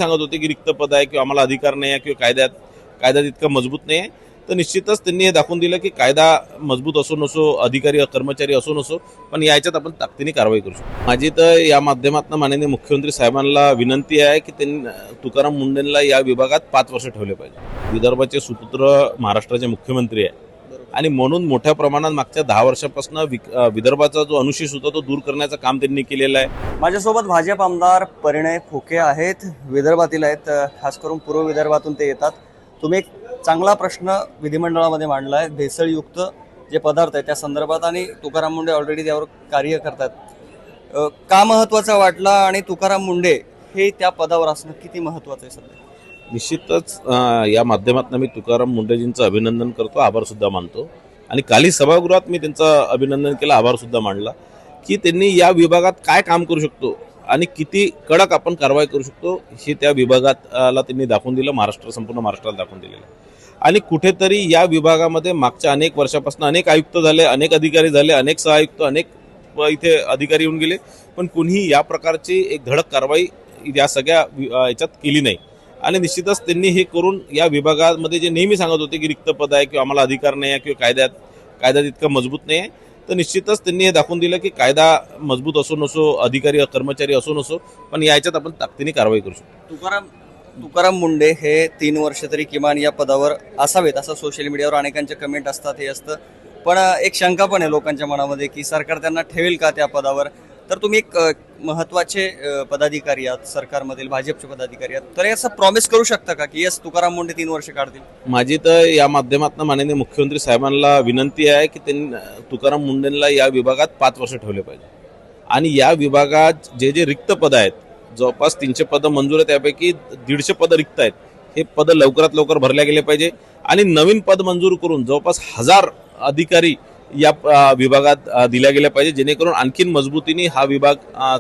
सांगत होते की रिक्त पद आहे किंवा आम्हाला अधिकार नाही आहे किंवा कायद्यात इतका मजबूत नाही आहे, तर निश्चितच त्यांनी हे दाखवून दिलं की कायदा मजबूत असो नसो, अधिकारी कर्मचारी असो नसो, पण याच्यात आपण ताकदीने कारवाई करू शकतो. माझी तर या माध्यमातून माननीय मुख्यमंत्री साहेबांना विनंती आहे की त्यांनी तुकाराम मुंडेंना या विभागात 5 वर्ष ठेवले पाहिजे. विदर्भाचे सुपुत्र महाराष्ट्राचे मुख्यमंत्री आहे आणि म्हणून मोठ्या प्रमाणात मागच्या 10 वर्षापासून विदर्भाचा जो अनुशेष होता तो दूर करण्याचं काम त्यांनी केलेलं आहे. माझ्यासोबत भाजप आमदार परिणय फुके आहेत, विदर्भातील आहेत, खास करून पूर्व विदर्भातून ते येतात. तुम्ही एक चांगला प्रश्न विधिमंडळामध्ये मांडलाय, भेसळयुक्त जे पदार्थ आहेत त्या संदर्भात, आणि तुकाराम मुंडे ऑलरेडी त्यावर कार्य करतात. का महत्वाचा वाटला आणि तुकाराम मुंडे हे त्या पदावर असणं किती महत्वाचं आहे सध्या? निश्चितच या माध्यमातून मी तुकाराम मुंडेजींचं अभिनंदन करतो, आभार सुद्धा मानतो. आणि काली सभागृहात मी त्यांचं अभिनंदन केलं, आभार सुद्धा मानला की त्यांनी या विभागात काय काम करू शकतो आणि किती कडक आपण कारवाई करू शकतो हे त्या विभागाला त्यांनी दाखवून दिलं. संपूर्ण महाराष्ट्राला दाखवून दिलेलं. आणि कुठेतरी या विभागामध्ये मागच्या अनेक वर्षापासून अनेक आयुक्त झाले, अनेक अधिकारी झाले, अनेक सहायुक्त, अनेक इथे अधिकारी येऊन गेले, पण कुणीही या प्रकारची एक धडक कारवाई या सगळ्या याच्यात केली नाही. आणि निश्चितच त्यांनी हे करून या विभागामध्ये जे नेहमी सांगत होते की रिक्त पद आहे किंवा आम्हाला अधिकार नाही आहे किंवा कायद्यात इतका मजबूत नाही आहे, तर निश्चितच त्यांनी हे दाखवून दिलं की कायदा मजबूत असो नसो, अधिकारी कर्मचारी असो नसो, पण याच्यात आपण ताकदीने कारवाई करू शकतो. तुकाराम मुंडे हे 3 वर्ष तरी किमान या पदावर असावेत असं सोशल मीडियावर अनेकांचे कमेंट असतात, हे असतं. पण एक शंका पण आहे लोकांच्या मनामध्ये की सरकार त्यांना ठेवेल का त्या पदावर? तर तुम्ही एक महत्वाचे पदाधिकारी आहात, सरकारमधील भाजपचे पदाधिकारी आहात, तर असं प्रॉमिस करू शकता का की यस तुकाराम मुंडे 3 वर्ष काढतील? माझी तर या माध्यमातून माननीय मुख्यमंत्री साहेबांना विनंती आहे की त्यांनी तुकाराम मुंडेंना या विभागात 5 वर्ष ठेवले पाहिजे. आणि या विभागात जे रिक्त पद आहेत, जवळपास 300 पदं मंजूर आहेत, त्यापैकी 150 पदं रिक्त आहेत. हे पदं लवकरात लवकर भरल्या गेले पाहिजे आणि नवीन पद मंजूर करून जवळपास 1000 अधिकारी या विभागात दिल्या गेल्या पाहिजे, जेणेकरून आणखीन मजबूतीने हा विभाग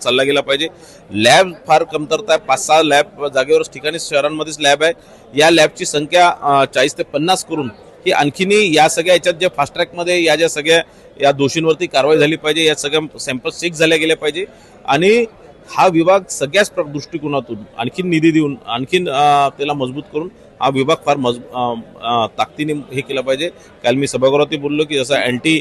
चालला गेला पाहिजे. लॅब फार कमतरता आहे, 5-6 लॅब जागेवरच ठिकाणी शहरांमध्येच लॅब आहे. या लॅबची संख्या 40 ते 50 करून ही आणखीनही या सगळ्या याच्यात जे फास्ट ट्रॅकमध्ये या ज्या सगळ्या या दोषींवरती कारवाई झाली पाहिजे, या सगळ्या सॅम्पल चेक झाल्या गेल्या पाहिजे. आणि हा विभाग सगळ्याच दृष्टिकोनातून आणखीन निधी देऊन आणखीन त्याला मजबूत करून हा विभाग फार ताकदीने हे केला पाहिजे. काल मी सभागृहात बोललो की जसा अँटी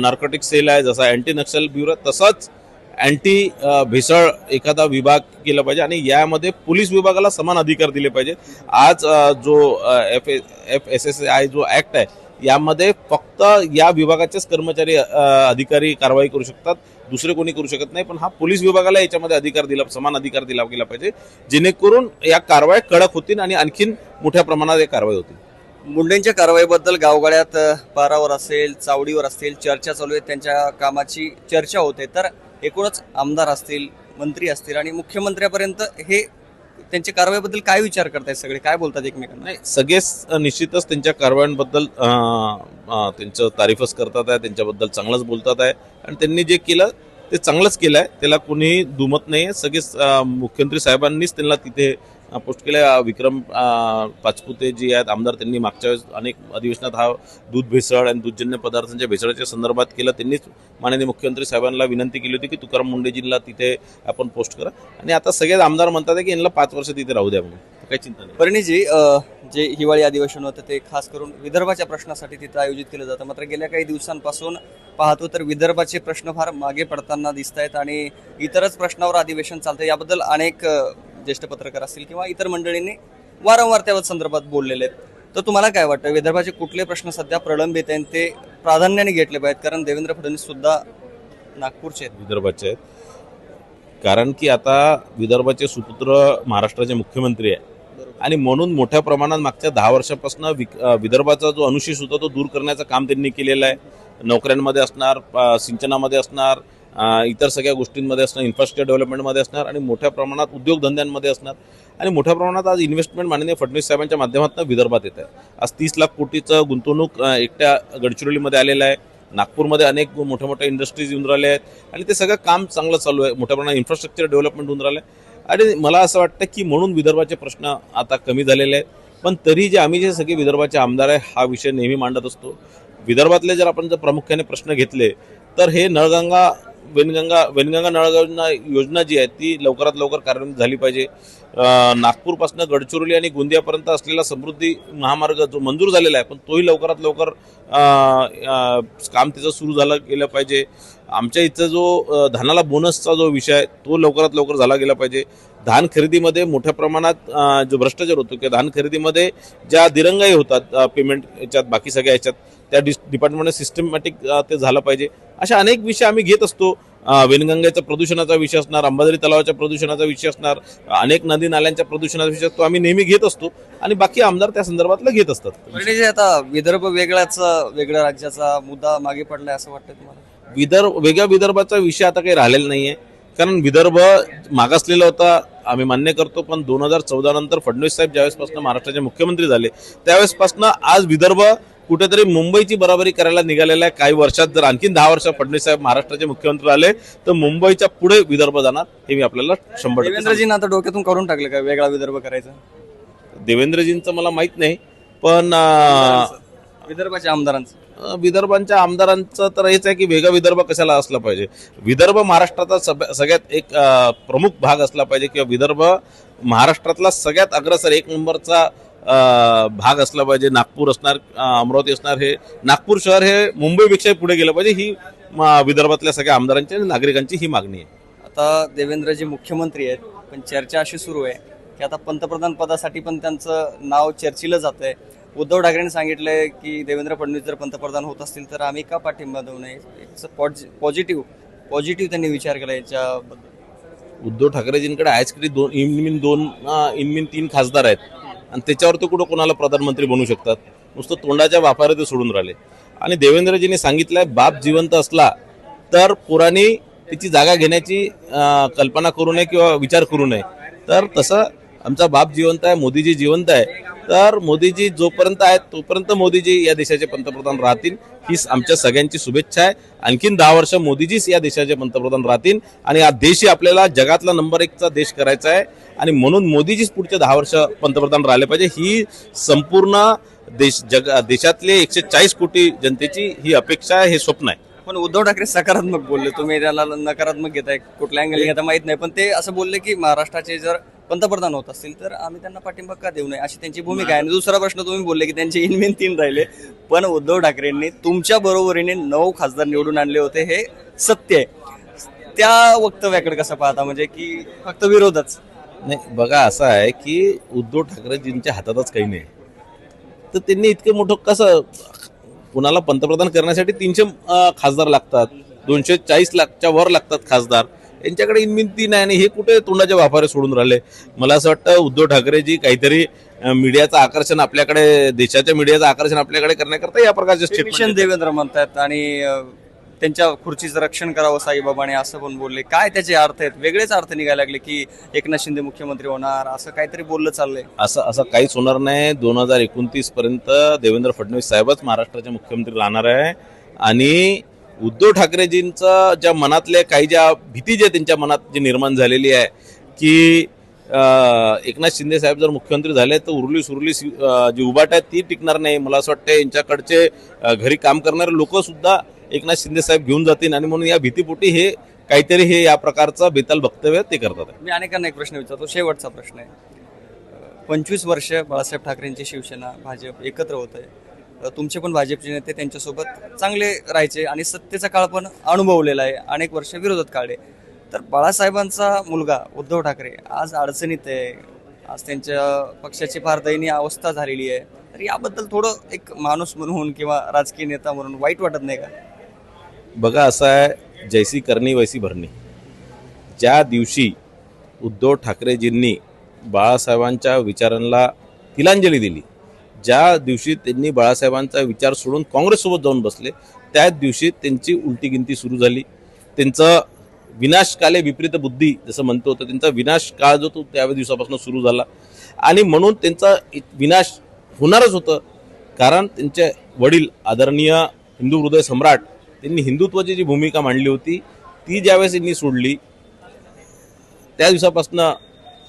नार्कोटिक सेल आहे, जसा अँटी नक्षल ब्युरो, तसाच अँटी भेसळ एखादा विभाग केला पाहिजे आणि यामध्ये पोलीस विभागाला समान अधिकार दिले पाहिजे. आज जो FSSAI जो ऍक्ट आहे, यामध्ये फक्त या विभागाचेच कर्मचारी अधिकारी कारवाई करू शकतात, दुसरे कोणी करू शकत नाही. पण हा पोलीस विभागाला याच्यामध्ये समान अधिकार दिला गेला पाहिजे, जेणेकरून या कारवाई कडक होतील आणि आणखीन मोठ्या प्रमाणात या कारवाई होतील. मुंडेंच्या कारवाईबद्दल गावगाड्यात पारावर असेल, चावडीवर असेल, चर्चा चालू आहे, त्यांच्या कामाची चर्चा होते. तर एकूणच आमदार असतील, मंत्री असतील आणि मुख्यमंत्र्यापर्यंत हे त्यांच्या कारवाईबद्दल काय विचार करतायत, सगळे काय बोलतात एकमेकांना? नाही, सगळेच निश्चितच त्यांच्या कारवायांबद्दल त्यांचं तारीफच करतात आहे, त्यांच्याबद्दल चांगलंच बोलतात आहे आणि त्यांनी जे केलं ते चांगलंच केलं आहे, त्याला कोणीही दुमत नाही आहे. सगळेच मुख्यमंत्री साहेबांनीच त्यांना तिथे पोस्ट केलं. विक्रम पाचपुते जी आहेत आमदार, त्यांनी मागच्या वेळेस अनेक अधिवेशनात हा दूध भेसळ आणि दूधजन्य पदार्थांच्या भेसळाच्या संदर्भात केलं. त्यांनीच माननीय मुख्यमंत्री साहेबांना विनंती केली होती की तुकाराम मुंडेजींना तिथे आपण पोस्ट करा. आणि आता सगळेच आमदार म्हणतात की यांना 5 वर्ष तिथे राहू द्या म्हणून, काही चिंता नाही. परिणीजी, जे हिवाळी अधिवेशन होतं ते खास करून विदर्भाच्या प्रश्नासाठी तिथं आयोजित केलं जातं, मात्र गेल्या काही दिवसांपासून पाहतो तर विदर्भाचे प्रश्न फार मागे पडताना दिसत आहेत आणि इतरच प्रश्नावर अधिवेशन चालतं. याबद्दल अनेक ज्येष्ठ पत्रकार असतील किंवा इतर मंडळींनी वारंवार त्या संदर्भात बोललेले आहेत. तर तुम्हाला काय वाटतं, विदर्भाचे कुठले प्रश्न सध्या प्रलंबित आहेत ते प्राधान्याने घेतले पाहिजेत? कारण देवेंद्र फडणवीस सुद्धा नागपूरचे आहेत, विदर्भाचे आहेत. कारण की आता विदर्भाचे सुपुत्र महाराष्ट्राचे मुख्यमंत्री आहे आणि म्हणून मोठ्या प्रमाणात मागच्या 10 वर्षापासून विदर्भाचा जो अनुशेष होता तो दूर करण्याचं काम त्यांनी केलेलं आहे. नोकऱ्यांमध्ये असणार, सिंचनामध्ये असणार, इतर सगळ्या गोष्टींमध्ये असणार, इन्फ्रास्ट्रक्चर डेव्हलपमेंटमध्ये असणार आणि मोठ्या प्रमाणात उद्योगधंद्यांमध्ये असणार. आणि मोठ्या प्रमाणात आज इन्व्हेस्टमेंट माननीय फडणवीस साहेबांच्या माध्यमातून विदर्भात येत आहे. आज 30 लाख कोटीचं गुंतवणूक एकट्या गडचिरोलीमध्ये आलेलं आहे. नागपूरमध्ये अनेक मोठ्या मोठ्या इंडस्ट्रीज येऊन राहिल्या आहेत आणि ते सगळं काम चांगलं चालू आहे. मोठ्या प्रमाणात इन्फ्रास्ट्रक्चर डेव्हलपमेंट होऊन राहिलं आहे आणि मला असं वाटतं की म्हणून विदर्भाचे प्रश्न आता कमी झालेले आहेत. पण तरी आम्ही जे सगळे विदर्भाचे आमदार आहे हा विषय नेहमी मांडत असतो. विदर्भातले जर आपण प्रामुख्याने प्रश्न घेतले तर हे नळगंगा वेनगंगा नळ योजना जी आहे ती लवकरात लवकर कार्यान्वित झाली पाहिजे. नागपूरपासून गडचिरोली आणि गोंदियापर्यंत असलेला समृद्धी महामार्ग जो मंजूर झालेला आहे पण तोही लवकरात लवकर काम त्याचं सुरू झालं गेलं पाहिजे. आमच्या इथं जो धानाला बोनसचा जो विषय आहे तो लवकरात लवकर झाला गेला पाहिजे. धान खरेदीमध्ये मोठ्या प्रमाणात जो भ्रष्टाचार होतो किंवा धान खरेदीमध्ये ज्या दिरंगाई होतात पेमेंट याच्यात बाकी सगळ्या याच्यात त्या डिपार्टमेंटने सिस्टमॅटिक ते झालं पाहिजे. अशा अनेक विषय आम्ही घेत असतो. वेनगंगेचा प्रदूषणाचा विषय असणार, अंबाझरी तलावाच्या प्रदूषणाचा विषय असणार, अनेक नदी नाल्यांच्या प्रदूषणाचा विषय तो आम्ही नेहमी घेत असतो आणि बाकी आमदार त्या संदर्भातलं घेत असतात. म्हणजे आता विदर्भ वेगळ्या राज्याचा मुद्दा मागे पडलाय असं वाटतं तुम्हाला? वेगळ्या विदर्भाचा विषय आता काही राहिलेला नाहीये, कारण विदर्भ मागासलेला होता आम्ही मान्य करतो. पण 2014 नंतर फडणवीस साहेब ज्यावेळेसपासून महाराष्ट्राचे मुख्यमंत्री झाले त्यावेळेसपासून आज विदर्भ कुठेतरी मुंबईची बराबरी करायला निघालेला आहे. काही वर्षात जर आणखी 10 वर्षात फडणवीस साहेब महाराष्ट्राचे मुख्यमंत्री आले तर मुंबईच्या पुढे विदर्भ जाणार हे मी आपल्याला 100%. देवेंद्रजींना आता डोक्यातून काढून टाकलं का वेगळा विदर्भ करायचा? देवेंद्रजींचं मला माहित नाही, पण विदर्भांच्या आमदारांचं तर हेच आहे की वेगळा विदर्भ कशाला असला पाहिजे. विदर्भ महाराष्ट्राचा सगळ्यात एक प्रमुख भाग असला पाहिजे किंवा विदर्भ महाराष्ट्रातला सगळ्यात अग्रसर एक नंबरचा भाग असला पाहिजे. नागपूर असणार, अमरावती असणार, हे नागपूर शहर हे मुंबईपेक्षा पुढे गेलं पाहिजे ही विदर्भातल्या सगळ्या आमदारांची आणि नागरिकांची ही मागणी आहे. आता देवेंद्रजी मुख्यमंत्री आहेत पण चर्चा अशी सुरू आहे की आता पंतप्रधान पदासाठी पण त्यांचं नाव चर्चिलं जात आहे. उद्धव ठाकरेंनी सांगितलंय की देवेंद्र फडणवीस जर पंतप्रधान होत असतील तर आम्ही का पाठिंबा देऊ नये. पॉझिटिव्ह त्यांनी विचार केला याच्याबद्दल. उद्धव ठाकरेजींकडे आजकडे इनमीन 3 खासदार आहेत आणि त्याच्यावर ते कुठं कोणाला प्रधानमंत्री बनवू शकतात. नुसतं तोंडाच्या वाफारे ते सोडून राहिले. आणि देवेंद्रजींनी सांगितलंय बाप जिवंत असला तर पोरांनी तिची जागा घेण्याची कल्पना करू नये किंवा विचार करू नये. तर तसं आमचा बाप जिवंत आहे, मोदीजी जिवंत आहे. तर मोदीजी जोपर्यंत आहेत तोपर्यंत मोदीजी या देशाचे पंतप्रधान राहतील ही आमच्या सगळ्यांची शुभेच्छा आहे. आणखीन 10 वर्ष मोदीजीच या देशाचे पंतप्रधान राहतील आणि हा देश आपल्याला जगातला नंबर 1चा देश करायचा आहे आणि म्हणून मोदीजीच पुढचे 10 वर्ष पंतप्रधान राहिले पाहिजे. ही संपूर्ण देशातले 140 कोटी जनतेची ही अपेक्षा आहे, हे स्वप्न आहे. पण उद्धव ठाकरे सकारात्मक बोलले, तुम्ही त्याला नकारात्मक घेताय, कुठल्या अँगल घेता माहित नाही. पण ते असं बोलले की महाराष्ट्राचे जर पंतप्रधान होत असतील तर आम्ही त्यांना पाठिंबा का देऊ नये अशी त्यांची भूमिका आहे. आणि दुसरा प्रश्न तुम्ही बोलले की त्यांचे इनमेन 3 राहिले पण उद्धव ठाकरेंनी तुमच्या बरोबरीने 9 खासदार निवडून आणले होते हे सत्य आहे. त्या वक्तव्याकडे कसं पाहता, म्हणजे की फक्त विरोधच? नाही बघा, असं आहे की उद्धव ठाकरेजींच्या हातातच काही नाही. तर त्यांनी इतकं मोठं कसं, कुणाला पंतप्रधान करण्यासाठी 300 खासदार लागतात, 240 लाखच्या वर लागतात खासदार. यांच्याकडे इनमीन 3 आहे आणि हे कुठे तोंडाच्या वाफारे सोडून राहिले. मला असं वाटतं उद्धव ठाकरेजी काहीतरी मीडियाचं आकर्षण आपल्याकडे, देशाच्या मीडियाचं आकर्षण आपल्याकडे करण्याकरता या प्रकारचे स्टेटमेंट देवेंद्र म्हणतात आणि त्यांच्या खुर्चीचं रक्षण करावं साईबाबाने असं पण बोलले. काय त्याचे अर्थ आहेत? वेगळेच अर्थ निघायला लागले की एकनाथ शिंदे मुख्यमंत्री होणार असं काहीतरी बोललं चाललंय. असं काहीच होणार नाही. 2029 पर्यंत देवेंद्र फडणवीस साहेबच महाराष्ट्राचे मुख्यमंत्री राहणार आहे. आणि उद्धव ठाकरेजींचं ज्या मनातल्या काही ज्या भीती जे त्यांच्या मनात जी निर्माण झालेली आहे की एकनाथ शिंदे साहेब जर मुख्यमंत्री झाले तर उरली सुरली जी उभाट आहे ती टिकणार नाही. मला असं वाटतं यांच्याकडचे घरी काम करणारे लोक सुद्धा एकनाथ शिंदे साहेब घेऊन जातील आणि म्हणून या भीतीपोटी हे काहीतरी हे या प्रकारचं बेताल वक्तव्य ते करतात. मी अनेकांना एक प्रश्न विचारतो, शेवटचा प्रश्न आहे. 25 वर्ष बाळासाहेब ठाकरेंची शिवसेना भाजप एकत्र होत आहे. तुमचे पण भाजपचे नेते त्यांच्यासोबत चांगले राहायचे आणि सत्तेचा काळ पण अनुभवलेला आहे, अनेक वर्ष विरोधात काढले. तर बाळासाहेबांचा मुलगा उद्धव ठाकरे आज अडचणीत आहे, आज त्यांच्या पक्षाची फार दयनीय अवस्था झालेली आहे. तर याबद्दल थोडं एक माणूस म्हणून किंवा राजकीय नेता म्हणून वाईट वाटत नाही का? बघा, असं आहे, जैसी करणी वैसी भरणी. ज्या दिवशी उद्धव ठाकरेजींनी बाळासाहेबांच्या विचारांना तिलांजली दिली, ज्या दिवशी त्यांनी बाळासाहेबांचा विचार सोडून काँग्रेससोबत जाऊन बसले, त्याच दिवशी त्यांची उलटी गिनती सुरू झाली. त्यांचं विनाशकाले विपरीत बुद्धी जसं म्हणतो होतं, त्यांचा विनाश काळ जो तो त्या दिवसापासून सुरू झाला. आणि म्हणून त्यांचा विनाश होणारच होतं, कारण त्यांचे वडील आदरणीय हिंदू हृदय सम्राट त्यांनी हिंदुत्वाची जी भूमिका मांडली होती ती ज्यावेळेस त्यांनी सोडली त्या दिवसापासून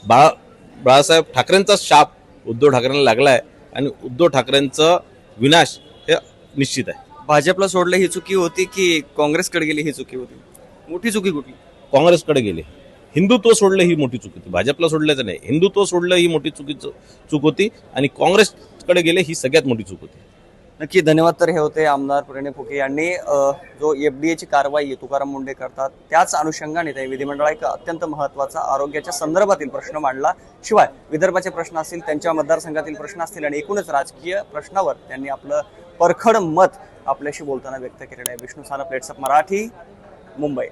बाळासाहेब ठाकरेंचा शाप उद्धव ठाकरेंना लागला आहे आणि उद्धव ठाकरेंचं विनाश हे निश्चित आहे. भाजपला सोडलं ही चुकी होती की काँग्रेसकडे गेली ही चुकी होती? मोठी चुकी कुठली? काँग्रेसकडे गेले. हिंदुत्व सोडलं ही मोठी चूक होती. भाजपला सोडल्याचं नाही, हिंदुत्व सोडलं ही मोठी चूक होती आणि काँग्रेसकडे गेले ही सगळ्यात मोठी चूक होती. नक्की धन्यवाद. तर हे होते आमदार प्रणय फुके यांनी जो एफडीए ची कारवाई आहे तुकाराम मुंडे करतात त्याच अनुषंगाने ते विधिमंडळात एक अत्यंत महत्त्वाचा आरोग्याच्या संदर्भातील प्रश्न मांडला. शिवाय विदर्भाचे प्रश्न असतील, त्यांच्या मतदारसंघातील प्रश्न असतील आणि एकूणच राजकीय प्रश्नावर त्यांनी आपलं परखड मत आपल्याशी बोलताना व्यक्त केलेलं आहे. Vishnu Sanap, plates of Marathi, Mumbai.